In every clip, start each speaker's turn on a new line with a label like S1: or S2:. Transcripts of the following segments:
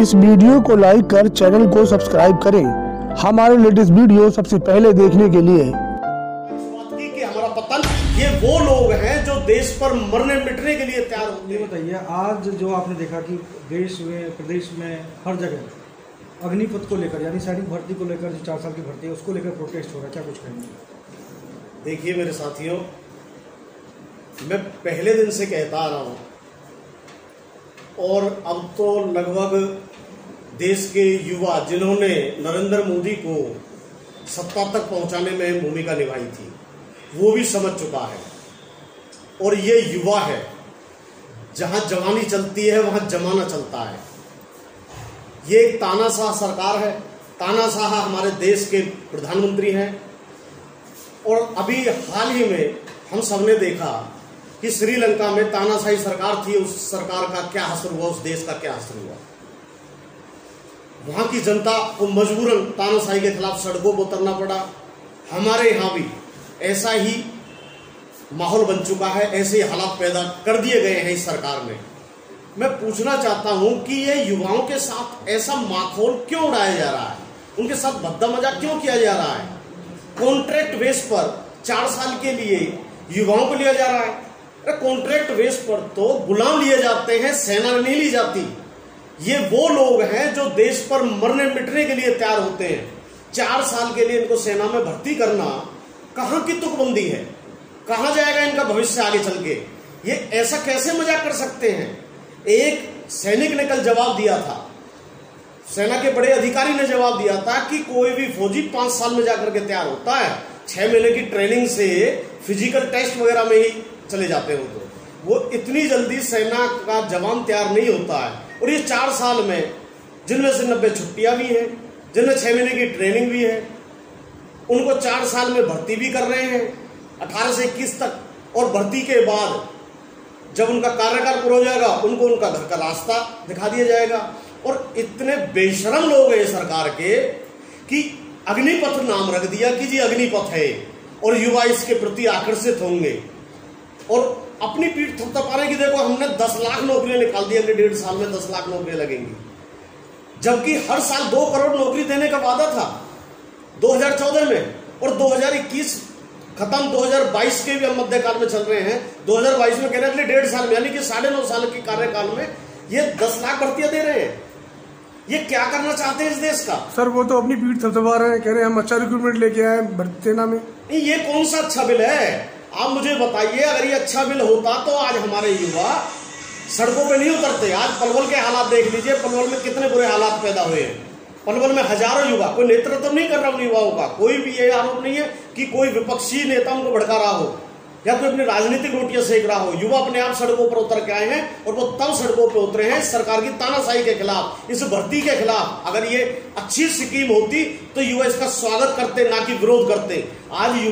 S1: इस वीडियो को लाइक कर चैनल को सब्सक्राइब करें हमारे लेटेस्ट वीडियो सबसे पहले देखने के लिए।
S2: कि हमारा पतन ये वो लोग हैं जो देश पर मरने मिटने के लिए तैयार होते हैं।
S3: बताइए, आज जो आपने देखा कि देश में प्रदेश में हर जगह अग्निपथ को लेकर यानी सैनिक भर्ती को लेकर जो 4 साल की भर्ती है उसको लेकर प्रोटेस्ट हो रहा है, क्या कुछ कहेंगे?
S2: देखिए मेरे साथियों, मैं पहले दिन से कहता आ रहा हूं और अब तो लगभग देश के युवा जिन्होंने नरेंद्र मोदी को सत्ता तक पहुंचाने में भूमिका निभाई थी वो भी समझ चुका है। और ये युवा है, जहां जवानी चलती है वहां जमाना चलता है। ये एक तानाशाह सरकार है, तानाशाह हमारे देश के प्रधानमंत्री हैं। और अभी हाल ही में हम सबने देखा कि श्रीलंका में तानाशाही सरकार थी, उस सरकार का क्या असर हुआ, उस देश का क्या असर हुआ। वहां की जनता को मजबूरन तानाशाही के खिलाफ सड़कों पर उतरना पड़ा। हमारे यहां भी ऐसा ही माहौल बन चुका है, ऐसे हालात पैदा कर दिए गए हैं इस सरकार में। मैं पूछना चाहता हूं कि ये युवाओं के साथ ऐसा माहौल क्यों उड़ाया जा रहा है, उनके साथ भद्दा मजाक क्यों किया जा रहा है? कॉन्ट्रैक्ट बेस पर 4 साल के लिए युवाओं को लिया जा रहा है। अरे कॉन्ट्रैक्ट बेस पर तो गुलाम लिए जाते हैं, सेना नहीं ली जाती। ये वो लोग हैं जो देश पर मरने मिटने के लिए तैयार होते हैं। 4 साल के लिए इनको सेना में भर्ती करना कहां की तुकबंदी है? कहां जाएगा इनका भविष्य आगे चल के? ये ऐसा कैसे मजाक कर सकते हैं? एक सैनिक ने कल जवाब दिया था, सेना के बड़े अधिकारी ने जवाब दिया था कि कोई भी फौजी 5 साल में जाकर के तैयार होता है। 6 महीने की ट्रेनिंग से फिजिकल टेस्ट वगैरह में ही चले जाते हैं। वो इतनी जल्दी सेना का जवान तैयार नहीं होता है। और ये 4 साल में जिनमें से 90 छुट्टियां भी हैं, जिनमें 6 महीने की ट्रेनिंग भी है, उनको 4 साल में भर्ती भी कर रहे हैं 18 से 21 तक। और भर्ती के बाद जब उनका कार्यकाल पूरा हो जाएगा उनको उनका घर का रास्ता दिखा दिया जाएगा। और इतने बेशरम लोग हैं सरकार के कि अग्निपथ नाम रख दिया कि जी अग्निपथ है और युवा इसके प्रति आकर्षित होंगे और अपनी पीठ थपथपाने की। देखो, हमने 10 लाख नौकरियां निकाल दी, अगले 1.5 साल में 10 लाख नौकरियां लगेंगी, जबकि हर साल 2 करोड़ नौकरी देने का वादा था 2014 में। और 2021 खत्म, 2022 के भी हम मध्यकाल में चल रहे हैं। 2022 में कह रहे हैं अगले 1.5 साल में यानी कि 9.5 साल के कार्यकाल में ये 10 लाख भर्तियां दे रहे हैं। ये क्या करना चाहते हैं इस देश का?
S1: सर वो तो अपनी पीठ थपथपा रहे हैं, कह रहे हैं हम अच्छा रिक्रूटमेंट लेके आए सेना में।
S2: ये कौन सा अच्छा बिल है? आप मुझे बताइए, अगर ये अच्छा बिल होता तो आज हमारे युवा सड़कों पे नहीं उतरते। आज पलवल के हालात देख लीजिए, पलवल में कितने बुरे हालात पैदा हुए हैं। पलवल में हजारों युवा, कोई नेतृत्व तो नहीं कर रहा उन युवाओं का, कोई भी ये आरोप नहीं है कि कोई विपक्षी नेता उनको भड़का रहा हो या कोई अपनी राजनीतिक रोटियां सेक रहा हो। युवा अपने आप सड़कों पर उतर के आए हैं और वो तब सड़कों पर उतरे हैं सरकार की तानाशाही के खिलाफ, इस भर्ती के खिलाफ। अगर ये अच्छी स्कीम होती तो युवा इसका स्वागत करते, ना कि विरोध करते। आज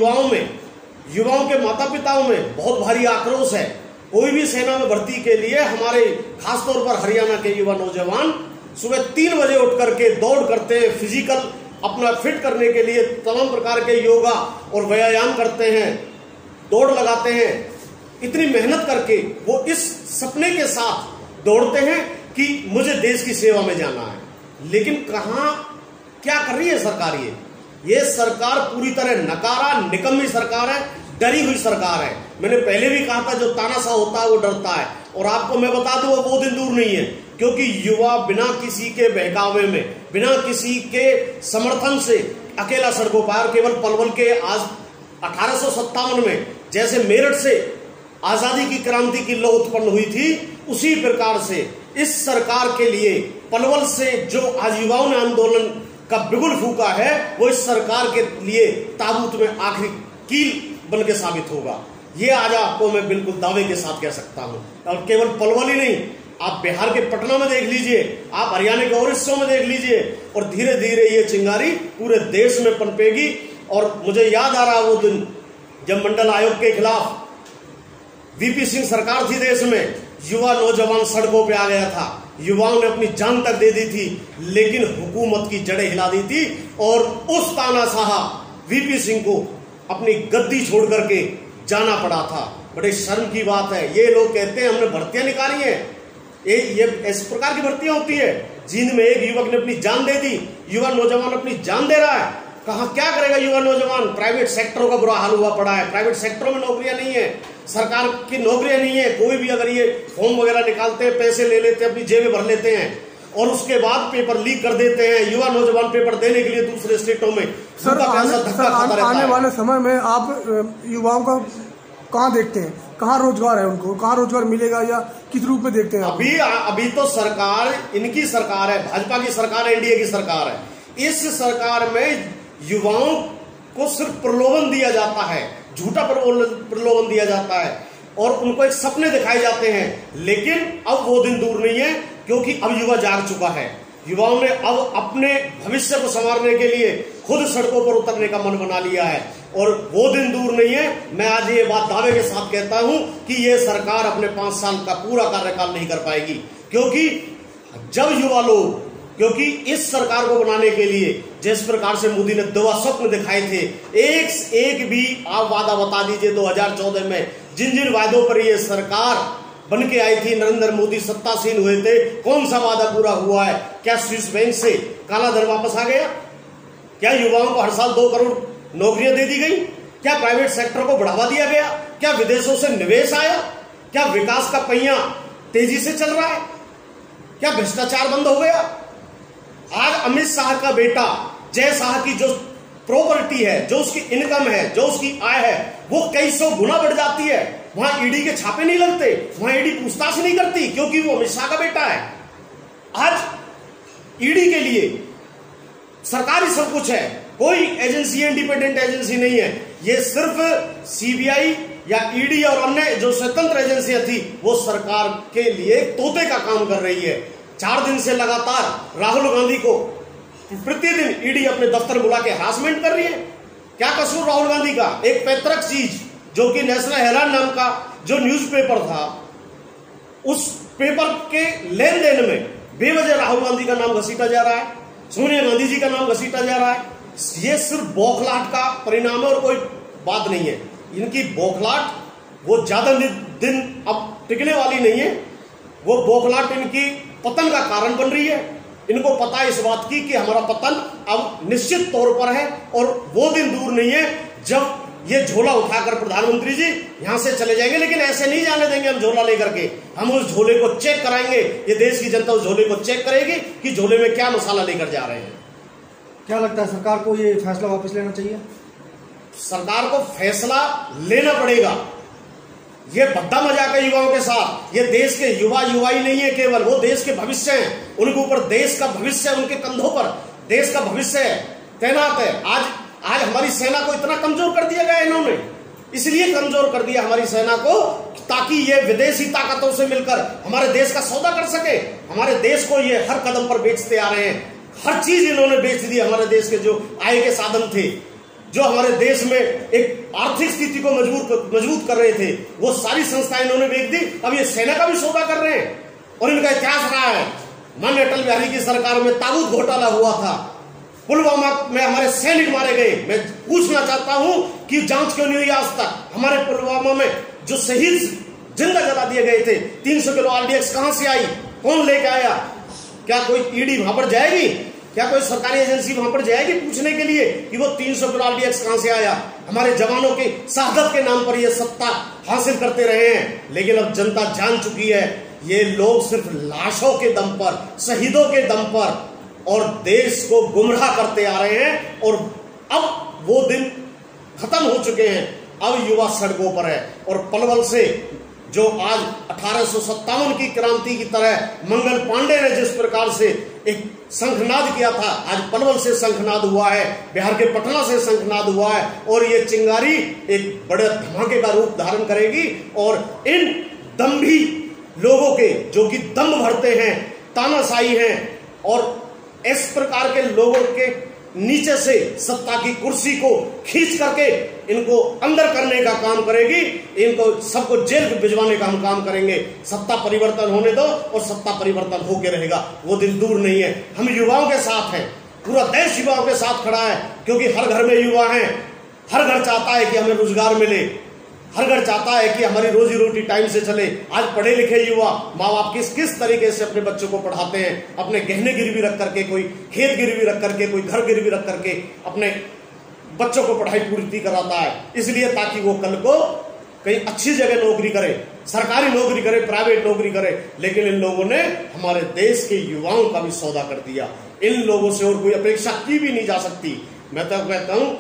S2: युवाओं के माता पिताओं में बहुत भारी आक्रोश है। कोई भी सेना में भर्ती के लिए हमारे खासतौर पर हरियाणा के युवा नौजवान सुबह 3 बजे उठ करके दौड़ करते हैं, फिजिकल अपना फिट करने के लिए तमाम प्रकार के योगा और व्यायाम करते हैं, दौड़ लगाते हैं। इतनी मेहनत करके वो इस सपने के साथ दौड़ते हैं कि मुझे देश की सेवा में जाना है। लेकिन कहां क्या कर रही है सरकार? ये सरकार पूरी तरह नकारा, निकम्मी सरकार है, डरी हुई सरकार है। मैंने पहले भी कहा था जो तानाशाह होता है वो डरता है। और आपको मैं बता दूं वो दिन दूर नहीं है, क्योंकि युवा बिना किसी के बहकावे में, बिना किसी के समर्थन से अकेला सड़कों पर, केवल पलवल के आज 1857 में जैसे मेरठ से आजादी की क्रांति की लौ उत्पन्न हुई थी, उसी प्रकार से इस सरकार के लिए पलवल से जो आज युवाओं ने आंदोलन का बिगुल फूका है वो इस सरकार के लिए ताबूत में आखिरी कील बन के साबित होगा। ये आज आपको मैं बिल्कुल दावे के साथ कह सकता हूं। और केवल पलवल ही नहीं, आप बिहार के पटना में देख लीजिए, आप हरियाणा के और हिस्सों में देख लीजिए, और धीरे धीरे ये चिंगारी पूरे देश में पनपेगी। और मुझे याद आ रहा वो दिन जब मंडल आयोग के खिलाफ वीपी सिंह सरकार थी देश में, युवा नौजवान सड़कों पे आ गया था, युवाओं ने अपनी जान तक दे दी थी, लेकिन हुकूमत की जड़ें हिला दी थी। और उस तानाशाह वीपी सिंह को अपनी गद्दी छोड़ करके जाना पड़ा था। बड़े शर्म की बात है। ये लोग कहते हैं हमने भर्तियां निकाली हैं, ये इस प्रकार की भर्तियां होती है जींद में एक युवक ने अपनी जान दे दी, युवा नौजवान अपनी जान दे रहा है। कहां क्या करेगा युवा नौजवान? प्राइवेट सेक्टरों का बुरा हाल हुआ पड़ा है, प्राइवेट सेक्टरों में नौकरियां नहीं है, सरकार की नौकरियां नहीं है। कोई भी अगर ये फॉर्म वगैरह निकालते हैं, पैसे ले लेते हैं, अपनी जेबें भर लेते हैं और उसके बाद पेपर लीक कर देते हैं। युवा नौजवान पेपर देने के लिए दूसरे स्टेटों में
S1: सर आने वाले समय में आप युवाओं का कहाँ देखते हैं? कहाँ रोजगार है उनको? कहाँ रोजगार मिलेगा या किस रूप में देखते हैं?
S2: अभी तो सरकार इनकी सरकार है, भाजपा की सरकार है, एनडीए की सरकार है। इस सरकार में युवाओं को सिर्फ प्रलोभन दिया जाता है, झूठा प्रलोभन दिया जाता है और उनको एक सपने दिखाए जाते हैं। लेकिन अब वो दिन दूर नहीं है, क्योंकि अब युवा जाग चुका है। युवाओं ने अब अपने भविष्य को संवारने के लिए खुद सड़कों पर उतरने का मन बना लिया है और वो दिन दूर नहीं है। मैं आज ये बात दावे के साथ कहता हूं कि ये सरकार अपने 5 साल का पूरा कार्यकाल नहीं कर पाएगी, क्योंकि जब युवा लोग, क्योंकि इस सरकार को बनाने के लिए जिस प्रकार से मोदी ने दवा स्वप्न दिखाए थे, एक भी आप वादा बता दीजिए 2014 में जिन जिन वादों पर ये सरकार बन के आई थी, नरेंद्र मोदी सत्तासीन हुए थे, कौन सा वादा पूरा हुआ है? क्या स्विस बैंक से काला धन वापस आ गया? क्या युवाओं को हर साल 2 करोड़ नौकरियां दे दी गई? क्या प्राइवेट सेक्टर को बढ़ावा दिया गया? क्या विदेशों से निवेश आया? क्या विकास का पहिया तेजी से चल रहा है? क्या भ्रष्टाचार बंद हो गया? आज अमित शाह का बेटा जय शाह की जो प्रॉपर्टी है, जो उसकी इनकम है, जो उसकी आय है, वो कई सौ गुना बढ़ जाती है। वहां ईडी के छापे नहीं लगते, वहां ईडी पूछताछ नहीं करती, क्योंकि वो अमित शाह का बेटा है। आज ईडी के लिए सरकार ही सब कुछ है, कोई एजेंसी इंडिपेंडेंट एजेंसी नहीं है। ये सिर्फ सीबीआई या ईडी और अन्य जो स्वतंत्र एजेंसियां थी वो सरकार के लिए तोते का काम कर रही है। 4 दिन से लगातार राहुल गांधी को प्रतिदिन ईडी अपने दफ्तर बुला के हरासमेंट कर रही है। क्या कसूर राहुल गांधी का? एक पैतृक चीज जो कि नेशनल हेराल्ड नाम का जो न्यूज़पेपर था, उस पेपर के लेन देन में बेवजह राहुल गांधी का नाम घसीटा जा रहा है, सोनिया गांधी जी का नाम घसीटा जा रहा है। ये सिर्फ बौखलाहट का परिणाम है और कोई बात नहीं है। इनकी बौखलाहट वो ज्यादा दिन अब टिकने वाली नहीं है। वो बौखलाहट इनकी पतन का कारण बन रही है। इनको पता है इस बात की कि हमारा पतन अब निश्चित तौर पर है और वो दिन दूर नहीं है जब ये झोला उठाकर प्रधानमंत्री जी यहां से चले जाएंगे। लेकिन ऐसे नहीं जाने देंगे हम झोला लेकर के। हम उस झोले को चेक कराएंगे, ये देश की जनता उस झोले को चेक करेगी कि झोले में क्या मसाला लेकर जा रहे हैं।
S3: क्या लगता है सरकार को ये फैसला वापस लेना चाहिए?
S2: सरकार को फैसला लेना पड़ेगा। ये भद्दा मजाक है युवाओं के साथ। ये देश के युवा ही नहीं है केवल, वो देश के भविष्य हैं। उनके ऊपर देश का भविष्य, उनके कंधों पर देश का भविष्य तैनात है। आज हमारी सेना को इतना कमजोर कर दिया गया इन्होंने, इसलिए कमजोर कर दिया हमारी सेना को ताकि ये विदेशी ताकतों से मिलकर हमारे देश का सौदा कर सके। हमारे देश को ये हर कदम पर बेचते आ रहे हैं, हर चीज इन्होंने बेच दी। हमारे देश के जो आय के साधन थे, जो हमारे देश में एक आर्थिक स्थिति को मजबूत कर रहे थे, वो सारी संस्थाएं इन्होंने बेच दी। अब ये सेना का भी सौदा कर रहे हैं। और इनका इतिहास रहा है, माननीय अटल बिहारी की सरकार में ताबूत घोटाला हुआ था, पुलवामा में हमारे सैनिक मारे गए। मैं पूछना चाहता हूं कि जांच क्यों नहीं हुई आज तक? हमारे पुलवामा में जो शहीद जिंदा जला दिए गए थे, 300 किलो आरडीएक्स कहां से आई? कौन लेके आया? क्या कोई ईडी वहां पर जाएगी? क्या कोई सरकारी एजेंसी वहां पर जाएगी पूछने के लिए कि वो 300 किलो आरडीएक्स कहां से आया? हमारे जवानों की शहादत के नाम पर ये सत्ता हासिल करते रहे हैं। लेकिन अब जनता जान चुकी है ये लोग सिर्फ लाशों के दम पर, शहीदों के दम पर और देश को गुमराह करते आ रहे हैं। और अब वो दिन खत्म हो चुके हैं। अब युवा सड़कों पर है। और पलवल से जो आज 1857 की क्रांति की तरह मंगल पांडे ने जिस प्रकार से एक शंखनाद किया था, आज पलवल से शंखनाद हुआ है, बिहार के पटना से शंखनाद हुआ है। और ये चिंगारी एक बड़े धमाके का रूप धारण करेगी। और इन दम्भी लोगों के, जो कि दम भरते हैं, तानाशाही हैं और इस प्रकार के लोगों के नीचे से सत्ता की कुर्सी को खींच करके इनको अंदर करने का काम करेगी। इनको सबको जेल में भिजवाने का हम काम करेंगे। सत्ता परिवर्तन होने दो और सत्ता परिवर्तन होके रहेगा, वो दिन दूर नहीं है। हम युवाओं के साथ हैं, पूरा देश युवाओं के साथ खड़ा है, क्योंकि हर घर में युवा हैं। हर घर चाहता है कि हमें रोजगार मिले, हर घर चाहता है कि हमारी रोजी रोटी टाइम से चले। आज पढ़े लिखे युवा माँ बाप किस तरीके से अपने बच्चों को पढ़ाते हैं, अपने गहने गिरवी रख करके, कोई खेत गिरवी रख करके, कोई घर गिरवी रख करके अपने बच्चों को पढ़ाई पूरी कराता है, इसलिए ताकि वो कल को कहीं अच्छी जगह नौकरी करे, सरकारी नौकरी करे, प्राइवेट नौकरी करे। लेकिन इन लोगों ने हमारे देश के युवाओं का भी सौदा कर दिया। इन लोगों से और कोई अपेक्षा की भी नहीं जा सकती। मैं तो कहता हूं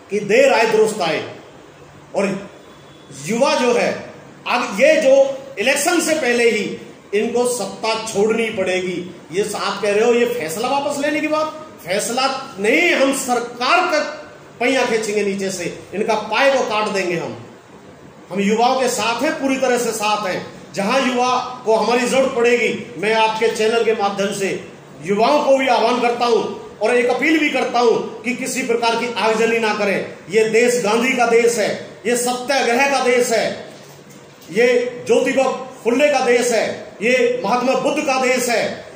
S2: कि देर आए दुरुस्त आए। और युवा जो है, अब ये जो इलेक्शन से पहले ही इनको सत्ता छोड़नी पड़ेगी। ये आप कह रहे हो ये फैसला वापस लेने की बात, फैसला नहीं, हम सरकार का पहिया खींचेंगे नीचे से, इनका पाय को काट देंगे। हम युवाओं के साथ हैं, पूरी तरह से साथ हैं। जहां युवा को हमारी जरूरत पड़ेगी, मैं आपके चैनल के माध्यम से युवाओं को भी आह्वान करता हूं और एक अपील भी करता हूं कि किसी प्रकार की आगजनी ना करें। ये देश गांधी का देश है, ये सत्याग्रह का देश है, ये ज्योतिबा फुले का देश है, ये महात्मा बुद्ध का देश है।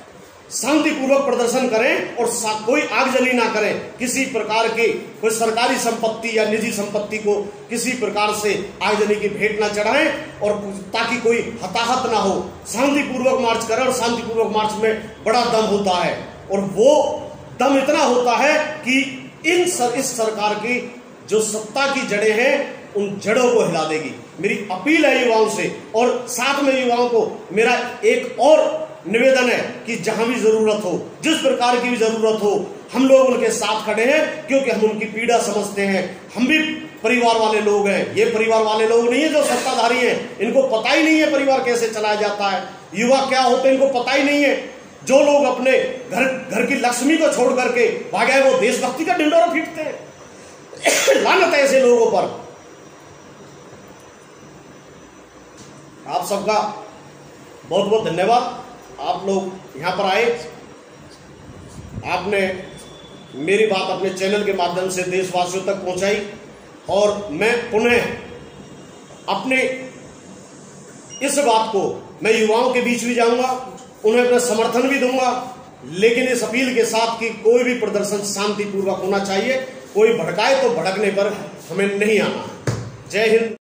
S2: शांतिपूर्वक प्रदर्शन करें और कोई आगजनी ना करें। किसी प्रकार की कोई सरकारी संपत्ति या निजी संपत्ति को किसी प्रकार से आगजनी की भेंट ना चढ़ाएं, और ताकि कोई हताहत ना हो। शांतिपूर्वक मार्च करें, और शांतिपूर्वक मार्च में बड़ा दम होता है, और वो दम इतना होता है कि इस सरकार की जो सत्ता की जड़ें हैं उन जड़ों को हिला देगी। मेरी अपील है युवाओं से, और साथ में युवाओं को मेरा एक और निवेदन है कि जहां भी जरूरत हो, जिस प्रकार की भी जरूरत हो, हम लोग उनके साथ खड़े हैं, क्योंकि हम उनकी पीड़ा समझते हैं। हम भी परिवार वाले लोग हैं, ये परिवार वाले लोग नहीं है जो सत्ताधारी हैं। इनको पता ही नहीं है परिवार कैसे चलाया जाता है, युवा क्या होते हैं इनको पता ही नहीं है। जो लोग अपने घर की लक्ष्मी को छोड़ करके भागे, वो देशभक्ति का ढिंढोरा पीटते हैं। लानत है ऐसे लोगों पर। आप सबका बहुत बहुत धन्यवाद। आप लोग यहाँ पर आए, आपने मेरी बात अपने चैनल के माध्यम से देशवासियों तक पहुंचाई, और मैं पुनः अपने इस बात को मैं युवाओं के बीच भी जाऊंगा, उन्हें अपना समर्थन भी दूंगा, लेकिन इस अपील के साथ कि कोई भी प्रदर्शन शांतिपूर्वक होना चाहिए। कोई भड़काए तो भड़कने पर हमें नहीं आना। जय हिंद।